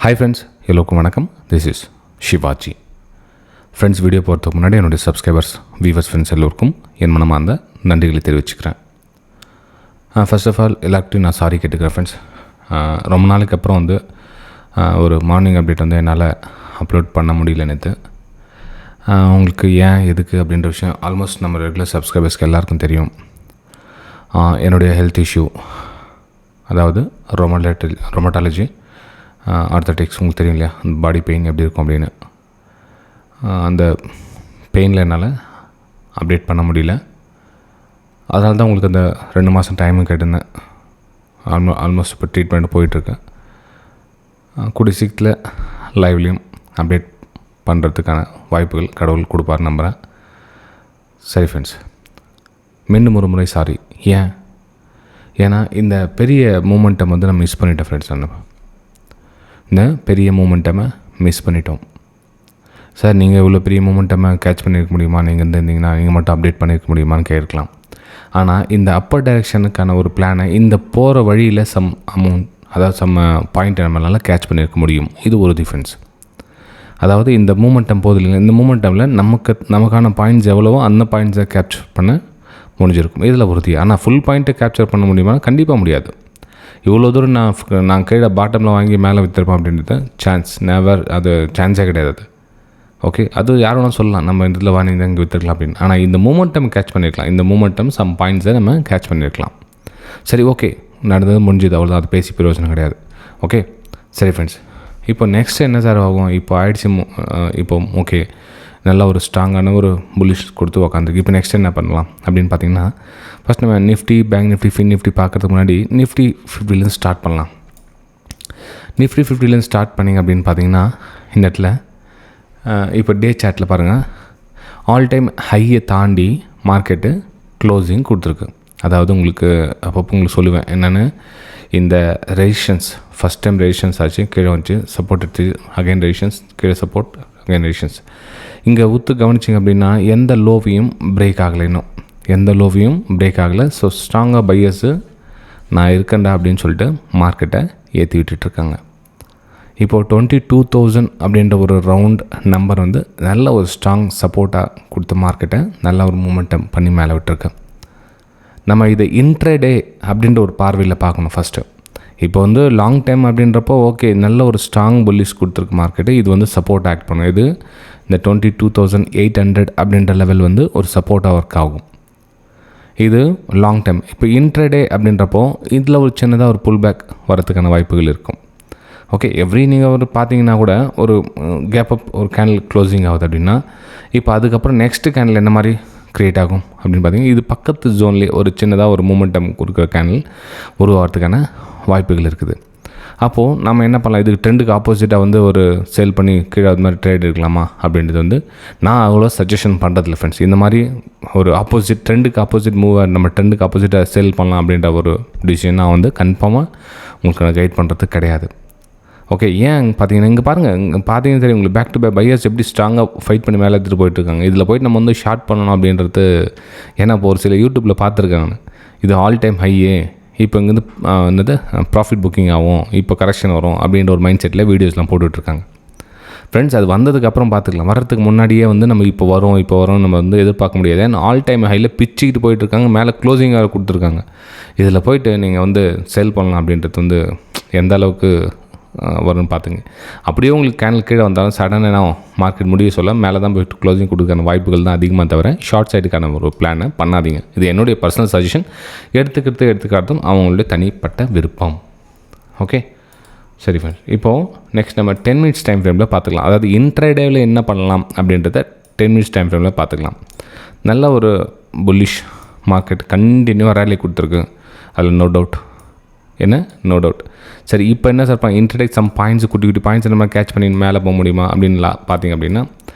Hi friends, எல்லோருக்கும் வணக்கம். This is Shivaji. Friends, video போகிறதுக்கு முன்னாடி என்னுடைய சப்ஸ்கிரைபர்ஸ், வியூவர்ஸ், ஃப்ரெண்ட்ஸ் எல்லோருக்கும் என் மனமார்ந்த நன்றிகளை தெரிவிச்சுக்கிறேன். ஃபர்ஸ்ட் ஆஃப் ஆல் எல்லாருக்கிட்டையும் நான் சாரி கேட்டுக்கிறேன் ஃப்ரெண்ட்ஸ். ரொம்ப நாளைக்கு அப்புறம் ஒரு மார்னிங் அப்டேட் என்னால் அப்லோட் பண்ண முடியல நேற்று. உங்களுக்கு ஏன் எதுக்கு அப்படின்ற விஷயம் ஆல்மோஸ்ட் நம்ம ரெகுலர் சப்ஸ்கிரைபர்ஸ்க்கு எல்லாருக்கும் தெரியும். என்னுடைய ஹெல்த் இஷ்யூ, அதாவது ரொமட்டாலஜி ஆர்த்தட்டிக்ஸ், உங்களுக்கு தெரியும் இல்லையா, அந்த பாடி பெயின் எப்படி இருக்கும் அப்படின்னு. அந்த பெயினில் என்னால் அப்டேட் பண்ண முடியல. அதனால தான் உங்களுக்கு அந்த 2 மாதம் டைமும் கேட்டிருந்தேன். ஆல்மோஸ்ட் இப்போ ட்ரீட்மெண்ட் போயிட்டுருக்கேன். கூடிய சீக்கிரத்தில் லைவ்லேயும் அப்டேட் பண்ணுறதுக்கான வாய்ப்புகள் கடவுள் கொடுப்பார் நம்புகிறேன். சரி ஃப்ரெண்ட்ஸ், மீண்டும் ஒரு முறை சாரி. ஏன்னா இந்த பெரிய மூமெண்ட்டை நான் மிஸ் பண்ணிட்டேன் ஃப்ரெண்ட்ஸ். இந்த பெரிய மூமெண்ட்டை மிஸ் பண்ணிட்டோம் சார். நீங்கள் இவ்வளோ பெரிய மூமெண்ட்டை கேட்ச் பண்ணியிருக்க முடியுமா? நீங்கள் இருந்தீங்கன்னா நீங்கள் மட்டும் அப்டேட் பண்ணியிருக்க முடியுமான்னு கேட்கலாம். ஆனால் இந்த அப்பர் டைரெக்ஷனுக்கான ஒரு பிளானை இந்த போகிற வழியில் சம் அமௌண்ட், அதாவது சம் பாயிண்ட்டை நம்மளால் கேட்ச் பண்ணியிருக்க முடியும். இது ஒரு டிஃப்ரென்ஸ். அதாவது இந்த மூமெண்டம் போதில்லை, இந்த மூமெண்டமில் நமக்கான பாயிண்ட்ஸ் எவ்வளவோ அந்த பாயிண்ட்ஸை கேப்சர் பண்ண முடிஞ்சிருக்கும். இதில் உறுதி. ஆனால் ஃபுல் பாயிண்ட்டை கேப்சர் பண்ண முடியுமா? கண்டிப்பாக முடியாது. இவ்வளோ தூரம் நான் கீழே பாட்டமில் வாங்கி மேலே விற்றுருப்பேன் அப்படின்றது அது சான்ஸே கிடையாது. அது ஓகே, அது யார் வேணாலும் சொல்லலாம், நம்ம இதில் வாங்கி இங்கே விற்றுருக்கலாம் அப்படின்னு. ஆனால் இந்த மூமெண்டம் கேட்ச் பண்ணியிருக்கலாம். இந்த மூமெண்டம் சம் பாயிண்ட்ஸை நம்ம கேட்ச் பண்ணியிருக்கலாம். சரி, ஓகே, நடந்தது முடிஞ்சது, அவ்வளோதான். அது பேசி பிரயோஜனம் கிடையாது. ஓகே, சரி ஃப்ரெண்ட்ஸ், இப்போ நெக்ஸ்ட் என்ன சார் ஆகும்? இப்போ ஆயிடுச்சு. இப்போ ஓகே, நல்லா ஒரு ஸ்ட்ராங்கான ஒரு புல்லிஷ் கொடுத்து உக்காந்துருக்கு. இப்போ நெக்ஸ்ட் என்ன பண்ணலாம் அப்படின்னு பார்த்தீங்கன்னா, ஃபஸ்ட் நம்ம Nifty, bank Nifty, fin Nifty பார்க்குறதுக்கு முன்னாடி நிஃப்டி 50லேருந்து ஸ்டார்ட் பண்ணலாம். நிஃப்டி 50லேருந்து ஸ்டார்ட் பண்ணிங்க அப்படின்னு பார்த்தீங்கன்னா, இந்த இடத்துல இப்போ டே சார்ட்டில் பாருங்கள், ஆல் டைம் ஹையை தாண்டி மார்க்கெட்டு க்ளோசிங் கொடுத்துருக்கு. அதாவது உங்களுக்கு அப்பப்போ உங்களுக்கு சொல்லுவேன் என்னென்னு, இந்த ரெசிஸ்டன்ஸ் ஃபஸ்ட் டைம் ரெசிஸ்டன்ஸ் ஆச்சு, கீழே வந்துச்சு, சப்போர்ட் எடுத்து, அகைன் ரெசிஸ்டன்ஸ், கீழே சப்போர்ட், அகைன் ரெசிஸ்டன்ஸ். இங்கே கவனிச்சிங்க அப்படின்னா எந்த லோவையும் பிரேக் ஆகலை, இன்னும் எந்த லோவையும் பிரேக் ஆகலை. ஸோ ஸ்ட்ராங்காக பையர்ஸு நான் இருக்கேன்டா அப்படின்னு சொல்லிட்டு மார்க்கெட்டை ஏற்றி விட்டுட்ருக்காங்க. இப்போது 22,000 அப்படின்ற ஒரு ரவுண்ட் நம்பர் நல்ல ஒரு ஸ்ட்ராங் சப்போர்ட்டாக கொடுத்த மார்க்கெட்டை நல்ல ஒரு மூமெண்டம் பண்ணி மேலே விட்டுருக்கேன். நம்ம இதை இன்ட்ரடே அப்படின்ற ஒரு பார்வையில் பார்க்கணும் ஃபஸ்ட்டு. இப்போ லாங் டைம் அப்படின்றப்போ ஓகே, நல்ல ஒரு ஸ்ட்ராங் புல்லிஷ் கொடுத்துருக்கு மார்க்கெட்டு. இது சப்போர்ட் ஆக்ட் பண்ணும். இது இந்த 22,800 அப்படின்ற லெவல் ஒரு சப்போர்ட்டாக ஒர்க் ஆகும். இது லாங் டைம். இப்போ இன்ட்ரடே அப்படின்றப்போ இதில் ஒரு சின்னதாக ஒரு புல் பேக் வரதுக்கான வாய்ப்புகள் இருக்கும். ஓகே, நீங்கள் பார்த்தீங்கன்னா கூட ஒரு கேப் அப், ஒரு கேண்டில் க்ளோசிங் ஆகுது அப்படின்னா, இப்போ அதுக்கப்புறம் நெக்ஸ்ட்டு கேண்டில் என்ன மாதிரி க்ரியேட் ஆகும் அப்படின்னு பார்த்தீங்கன்னா, இது பக்கத்து ஜோன்லேயே ஒரு சின்னதாக ஒரு மூமெண்டம் கொடுக்குற கேண்டில் உருவாகிறதுக்கான வாய்ப்புகள் இருக்குது. அப்போது நம்ம என்ன பண்ணலாம்? இதுக்கு ட்ரெண்டுக்கு ஆப்போசிட்டாக ஒரு சேல் பண்ணி கீழே அது மாதிரி ட்ரேட் இருக்கலாமா அப்படின்றது நான் அவ்வளோ சஜஷன் பண்ணுறதில்ல ஃப்ரெண்ட்ஸ். இந்த மாதிரி ஒரு ஆப்போசிட், ட்ரெண்டுக்கு ஆப்போசிட் மூவ், நம்ம ட்ரெண்டுக்கு ஆப்போசிட்டாக சேல் பண்ணலாம் அப்படின்ற ஒரு டிசிஷன் நான் கன்ஃபார்மாக உங்களுக்கு நான் கைட் பண்ணுறது கிடையாது. ஓகே, ஏன் பார்த்தீங்கன்னா, இங்கே பாருங்கள், இங்கே பார்த்தீங்கன்னா தெரியும் உங்களுக்கு, பேக் டு பேக் பையர்ஸ் எப்படி ஸ்ட்ராங்காக ஃபைட் பண்ணி மேலே எடுத்துகிட்டு போயிட்டுருக்காங்க. இதில் போய்ட்டு நம்ம ஷார்ட் பண்ணணும் அப்படின்றது, ஏன்னா இப்போ ஒரு சில யூடியூப்பில் பார்த்துருக்காங்க, இது ஆல் டைம் ஹையே, இப்போ இங்கேருந்து ப்ராஃபிட் புக்கிங் ஆகும், இப்போ கரெக்ஷன் வரும் அப்படின்ற ஒரு மைண்ட் செட்டில் வீடியோஸ்லாம் போட்டுட்ருக்காங்க. ஃப்ரெண்ட்ஸ், அது வந்ததுக்கப்புறம் பார்த்துக்கலாம். வர்றதுக்கு முன்னாடியே நம்ம இப்போ வரும் நம்ம எதிர்பார்க்க முடியாது. ஏன்னா ஆல் டைம் ஹையில் பிச்சுக்கிட்டு போயிட்டுருக்காங்க, மேலே க்ளோசிங்காக கொடுத்துருக்காங்க. இதில் போய்ட்டு நீங்கள் செல் பண்ணலாம் அப்படின்றது எந்த அளவுக்கு வரும்னு பார்த்துங்க. அப்படியே உங்களுக்கு கேண்டில் கீழே வந்தாலும் சடனாக நான் மார்க்கெட் முடிய சொல்ல மேலே தான் போய்ட்டு க்ளோசிங் கொடுக்குற வாய்ப்புகள் தான் அதிகமாக, தவிர ஷார்ட் சைடுக்கான ஒரு பிளானை பண்ணாதீங்க. இது என்னுடைய பர்சனல் சஜஷன். எடுத்துக்காட்டும் அவங்களுடைய தனிப்பட்ட விருப்பம். ஓகே, சரி ஃப்ரெண்ட்ஸ், இப்போது நெக்ஸ்ட் நம்ம 10 மினிட்ஸ் டைம் ஃப்ரேமில் பார்த்துக்கலாம். அதாவது இன்ட்ராடேவில் என்ன பண்ணலாம் அப்படின்றத 10 மினிட்ஸ் டைம் ஃப்ரேமில் பார்த்துக்கலாம். நல்ல ஒரு புல்லிஷ் மார்க்கெட் கண்டினியூவாக ரேலி கொடுத்துருக்கு, அதில் நோ டவுட். No doubt. சரி, இப்போ என்ன சார் இன்ட்ரடேக் சம் பாயிண்ட்ஸ், குட்டி குட்டி பாயிண்ட்ஸ் நம்ம கேட்ச் பண்ணி மேலே போக முடியுமா அப்படின்லாம் பார்த்தீங்க அப்படின்னா,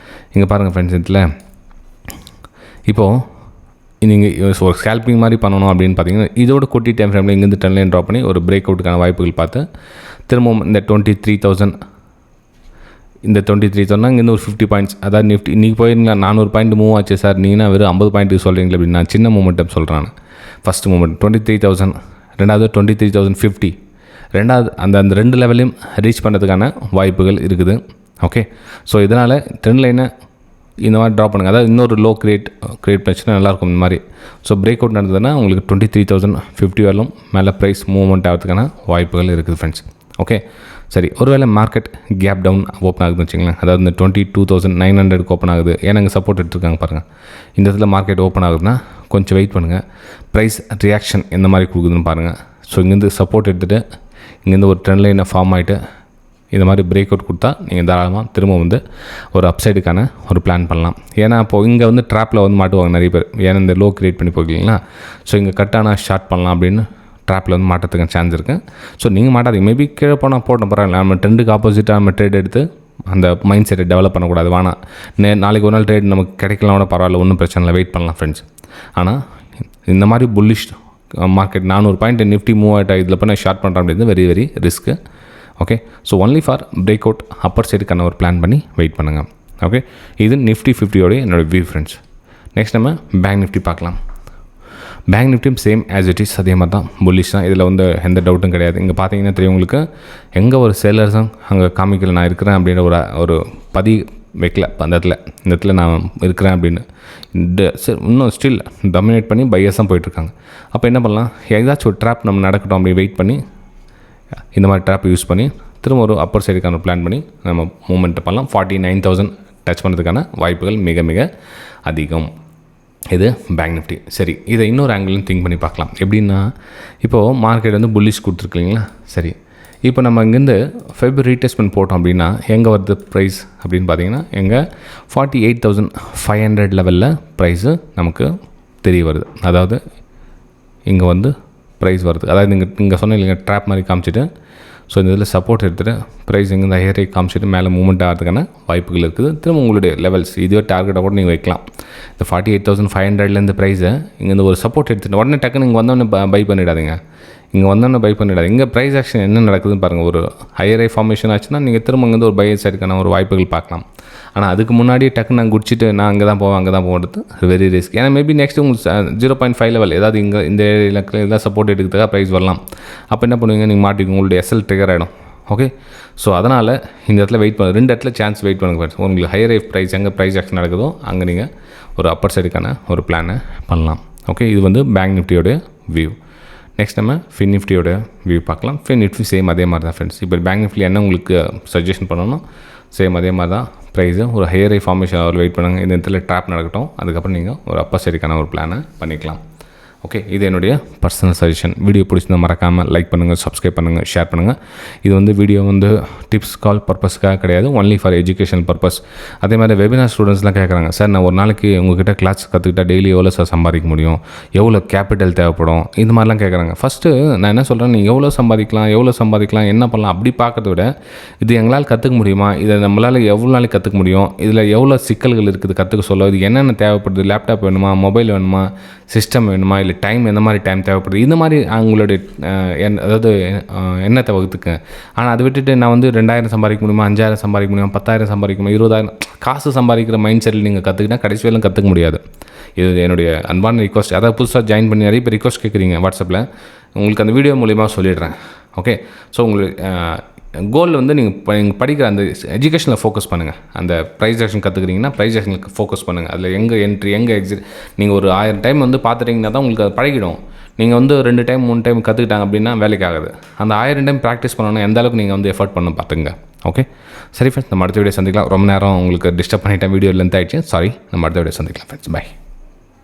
இங்கே பாருங்கள் ஃப்ரெண்ட்ஸ், இதில் இப்போது நீங்கள் ஒரு ஸ்கேல்பிங் மாதிரி பண்ணணும் அப்படின்னு பார்த்தீங்கன்னா, இதோட குட்டி டைம் ஃப்ரேமில் இங்கேருந்து 10 லைன் ட்ராப் பண்ணி ஒரு பிரேக் அவுட்டுக்கான வாய்ப்புகள் பார்த்து திரும்பவும் இந்த 23,000, இந்த 23,000 இங்கேருந்து ஒரு 50 பாயிண்ட்ஸ், அதாவது நிஃப்டி இன்றைக்கி போயிருந்தா 400 பாயிண்ட் மூவ் ஆச்சு சார், நீங்கன்னா வெறும் 50 பாயிண்ட்டுக்கு சொல்கிறீங்களா அப்படின்னு நான் சின்ன மூமெண்டம் சொல்கிறேன். ஃபஸ்ட்டு மூமெண்ட் 23,000, ரெண்டாவது 23,050, ரெண்டாவது அந்த 2 லெவலையும் ரீச் பண்ணுறதுக்கான வாய்ப்புகள் இருக்குது. ஓகே, ஸோ இதனால் ட்ரெண்ட் லைனை இந்த மாதிரி ட்ராப் பண்ணுங்கள். அதாவது இன்னொரு லோ கிரியேட் பண்ணிச்சுன்னா நல்லாயிருக்கும் இந்த மாதிரி. ஸோ பிரேக் அவுட் நடந்ததுன்னா உங்களுக்கு 23,050 வரலும் மேலே ப்ரைஸ் மூவ்மெண்ட் ஆகிறதுக்கான வாய்ப்புகள் இருக்குது ஃப்ரெண்ட்ஸ். ஓகே, சரி, ஒருவேளை மார்க்கெட் கேப் டவுன் ஓப்பன் ஆகுதுன்னு வச்சுங்களேன். அதாவது இந்த 22,900 ஓப்பன் ஆகுது. ஏன்னா இங்கே சப்போர்ட் எடுத்துருக்காங்க பாருங்கள். இந்த இடத்துல மார்க்கெட் ஓப்பன் ஆகுதுன்னா கொஞ்சம் வெயிட் பண்ணுங்கள். ப்ரைஸ் ரியாக்ஷன் எந்த மாதிரி கொடுக்குதுன்னு பாருங்கள். ஸோ இங்கேருந்து சப்போர்ட் எடுத்துகிட்டு இங்கேருந்து ஒரு ட்ரெண்ட் லைனை ஃபார்ம் ஆகிட்டு இந்த மாதிரி பிரேக் அவுட் கொடுத்தா நீங்கள் தாராளமாக திரும்ப வந்து ஒரு அப்சைடுக்கான ஒரு பிளான் பண்ணலாம். ஏன்னா அப்போது இங்கே வந்து ட்ராப்பில் வந்து மாட்டுவாங்க நிறைய பேர். ஏன்னா இந்த லோ கிரியேட் பண்ணி போய்க்கிங்களா, ஸோ இங்கே கட்டானா ஷார்ட் பண்ணலாம் அப்படின்னு ட்ராப்பில் வந்து மாட்டுறதுக்கு சான்ஸ் இருக்குது. ஸோ நீங்கள் மாட்டாதீங்க. மேபி கீழே போனால் போட்டோம் பரவாயில்ல. நம்ம ட்ரெண்டுக்கு ஆப்போசிட்டாக நம்ம ட்ரேட் எடுத்து அந்த மைண்ட் செட்டை டெவலப் பண்ணக்கூடாது. வேணாம், நாளைக்கு ஒரு நாள் ட்ரேட் நமக்கு கிடைக்கலாம் கூட பரவாயில்ல, ஒன்றும் பிரச்சனை இல்லை, வெயிட் பண்ணலாம் ஃப்ரெண்ட்ஸ். ஆனால் இந்த மாதிரி bullish market 400 point Nifty move ஆகிட்டா இதில் போய் நான் ஷார்ட் பண்ணுறேன் அப்படின்றது very very risk. Okay, so only for break out upper சைடுக்கான ஒரு பிளான் பண்ணி வெயிட் பண்ணுங்கள். ஓகே, இது நிஃப்டி 50 என்னோடய வியூ ஃப்ரெண்ட்ஸ். நெக்ஸ்ட் நம்ம பேங்க் நிஃப்டி பார்க்கலாம். பேங்க் நிஃப்டியும் சேம் ஆஸ் இட் இஸ், அதே மாதிரி தான் புல்லிஷ் தான். இதில் வந்து எந்த டவுட்டும் கிடையாது. இங்கே பார்த்தீங்கன்னா தெரியும் உங்களுக்கு, எங்கே ஒரு சேலர்ஸும் அங்கே காமிக்கல நான் இருக்கிறேன் அப்படின்ற ஒரு வைக்கல அந்த இடத்துல நான் இருக்கிறேன் அப்படின்னு. இன்னும் ஸ்டில் டாமினேட் பண்ணி பையர்ஸ் தான் போயிட்டுருக்காங்க. அப்போ என்ன பண்ணலாம், ஏதாச்சும் ஒரு ட்ராப் நம்ம நடக்கட்டும் அப்படி வெயிட் பண்ணி இந்த மாதிரி ட்ராப் யூஸ் பண்ணி திரும்ப ஒரு அப்பர் சைடுக்கான பிளான் பண்ணி நம்ம மூவ்மெண்ட் பண்ணலாம். 49,000 டச் பண்ணுறதுக்கான வாய்ப்புகள் மிக மிக அதிகம். இது பேங்க் நிஃப்டி. சரி, இதை இன்னொரு ஆங்கிள்னு திங்க் பண்ணி பார்க்கலாம். எப்படின்னா, இப்போது மார்க்கெட் வந்து புல்லிஷ் கொடுத்துருக்கீங்களா, சரி, இப்போ நம்ம இங்கேருந்து ஃபெப்ரவரி ரீடெஸ்ட்மெண்ட் போட்டோம் அப்படின்னா எங்கே வருது ப்ரைஸ் அப்படின்னு பார்த்தீங்கன்னா, எங்கே 48,500 லெவலில் ப்ரைஸு நமக்கு தெரிய வருது. அதாவது இங்கே வந்து ப்ரைஸ் வருது. அதாவது இங்கே சொன்ன இல்லைங்க, ட்ராப் மாதிரி காமிச்சிட்டு, ஸோ இந்த இதில் சப்போர்ட் எடுத்துகிட்டு ப்ரைஸ் இங்கே இந்த ஹையரை காமிச்சிட்டு மேலே மூவ்மெண்ட் ஆகிறதுக்கான வாய்ப்புகள் இருக்குது. திரும்ப உங்களுடைய லெவல்ஸ் இதுவே டார்கெட்டை கூட நீங்கள் வைக்கலாம். இந்த 48,500லேருந்து ப்ரைஸை இங்கேருந்து ஒரு சப்போர்ட் எடுத்துகிட்டு உடனே டக்குன்னு இங்கே வந்தோடனே பை பண்ணிடாதீங்க. இங்கே ப்ரைஸ் ஆக்ஷன் என்ன நடக்குதுன்னு பாருங்கள். ஒரு ஹையரை ஃபார்மேஷன் ஆச்சுன்னா நீங்கள் திரும்ப இங்கேருந்து ஒரு பை சைடுக்கான ஒரு வாய்ப்புகள் பார்க்கலாம். ஆனால் அதுக்கு முன்னாடி டக்குன்னு நான் குடிச்சிட்டு நான் அங்கே தான் போகிறது வெரி ரிஸ்க். ஏன்னா மேபி நெக்ஸ்ட் உங்களுக்கு 0.5 லெவல் ஏதாவது இங்கே இந்த ஏரியாவில் சப்போர்ட் எடுக்கிறதுக்காக ப்ரைஸ் வரலாம். அப்போ என்ன பண்ணுவீங்க, நீங்கள் மாட்டிக்கும், உங்களுடைய எஸ்எல் ட்ரிகர் ஆகிடும். ஓகே, ஸோ அதனால் இந்த இடத்துல வெயிட் பண்ண 2 இடத்துல சான்ஸ் வெயிட் பண்ணுங்க. உங்களுக்கு ஹையர் ப்ரைஸ் எங்கே ப்ரைஸ் ஆக்ஷன் நடக்குதோ அங்கே நீங்கள் ஒரு அப்பர் சைடுக்கான ஒரு பிளானை பண்ணலாம். ஓகே, இது வந்து பேங்க் நிஃப்டியோட வியூ. நெக்ஸ்ட் நம்ம ஃபின் நிஃப்டியோட வியூ பார்க்கலாம். ஃபின் நிஃப்டி சேம் அதே மாதிரி தான் ஃப்ரெண்ட்ஸ். இப்போ பேங்க் நிஃப்டி என்ன உங்களுக்கு சஜஷன் பண்ணணும், சேம் அதே மாதிரி தான் ப்ரைஸு. ஒரு ஹையர் ஃபார்மேஷன் அவர் வெயிட் பண்ணுங்கள். இந்த இடத்துல ட்ராப் நடக்கட்டும், அதுக்கப்புறம் நீங்கள் ஒரு அப்பர் சைடுக்கான ஒரு பிளானை பண்ணிக்கலாம். ஓகே, இது என்னுடைய பர்சனல் சஜஷன். வீடியோ பிடிச்சிருந்தா மறக்காமல் லைக் பண்ணுங்கள், சப்ஸ்கிரைப் பண்ணுங்கள், ஷேர் பண்ணுங்கள். இது வந்து வீடியோ வந்து டிப்ஸ் கால் பர்பஸ்க்காக கிடையாது, ஒன்லி ஃபார் எஜுகேஷனல் பர்பஸ். அதே மாதிரி வெபினார் ஸ்டூடெண்ட்ஸ்லாம் கேட்குறாங்க, சார் நான் ஒரு நாளைக்கு உங்கள்கிட்ட கிளாஸ் கற்றுக்கிட்டா டெய்லி எவ்வளோ சார் சம்பாதிக்க முடியும், எவ்வளோ கேபிட்டல் தேவைப்படும், இந்த மாதிரிலாம் கேட்குறாங்க. ஃபஸ்ட்டு நான் என்ன சொல்கிறேன், நீங்கள் எவ்வளோ சம்பாதிக்கலாம் என்ன பண்ணலாம் அப்படி பார்க்கறத விட, இது எங்களால் கற்றுக்க முடியுமா, இதை நம்மளால் எவ்வளோ நாளைக்கு கற்றுக்க முடியும், இதில் எவ்வளோ சிக்கல்கள் இருக்குது கற்றுக்க சொல்ல, இது என்னென்ன தேவைப்படுது, லேப்டாப் வேணுமா, மொபைல் வேணுமா, சிஸ்டம் வேணுமா, இல்லை டைம் எந்த மாதிரி டைம் தேவைப்படுது, இந்த மாதிரி அவங்களுடைய அதாவது எண்ணத்தை வகுத்துக்க. ஆனால் அதை விட்டுட்டு நான் வந்து 2,000 சம்பாதிக்க முடியுமா, 5,000 சம்பாதிக்க முடியுமா, 10,000 சம்பாதிக்க முடியும், 20,000 காசு சம்பாதிக்கிற மைண்ட் செட்டில் நீங்கள் கற்றுக்கிட்டால் கடைசி வேலையும் கற்றுக்க முடியாது. இது என்னுடைய அன்பான ரிக்வஸ்ட். அதாவது புதுசாக ஜாயின் பண்ணி நிறைய பேர் ரிக்வஸ்ட் கேட்குறீங்க வாட்ஸ்அப்பில், உங்களுக்கு அந்த வீடியோ மூலிமா சொல்லிடுறேன். ஓகே, ஸோ உங்களுக்கு கோல் வந்து நீங்கள் படிக்கிற அந்த எஜுகேஷனில் ஃபோக்கஸ் பண்ணுங்கள். அந்த ப்ரைஸ் ஆக்ஷன் கற்றுக்குறீங்கன்னா ப்ரைஸ் ஆக்ஷனுக்கு ஃபோக்கஸ் பண்ணுங்கள். அதில் எங்கே என்ட்ரி எங்கே எக்ஸிட் நீங்கள் ஒரு 1000 டைம் வந்து பார்த்துட்டிங்கன்னா தான் உங்களுக்கு அது பழகிடும். நீங்கள் வந்து 2 டைம் 3 டைம் கற்றுக்கிட்டாங்க அப்படின்னா வேலைக்கு ஆகுது. அந்த 1000 டைம் ப்ராக்டிஸ் பண்ணணும், எந்த அளவுக்கு நீங்கள் வந்து எஃபர்ட் பண்ண பார்த்துங்க. ஓகே, சரி ஃப்ரெண்ட்ஸ், நம்ம அடுத்த வீடியோ சந்திக்கலாம். ரொம்ப நேரம் உங்களுக்கு டிஸ்டர்ப் பண்ணிட்டேன், வீடியோ லென்த் ஆகிடுச்சு, சாரி. நம்ம அடுத்த வீடியோ சந்திக்கலாம் ஃப்ரெண்ட்ஸ், பை.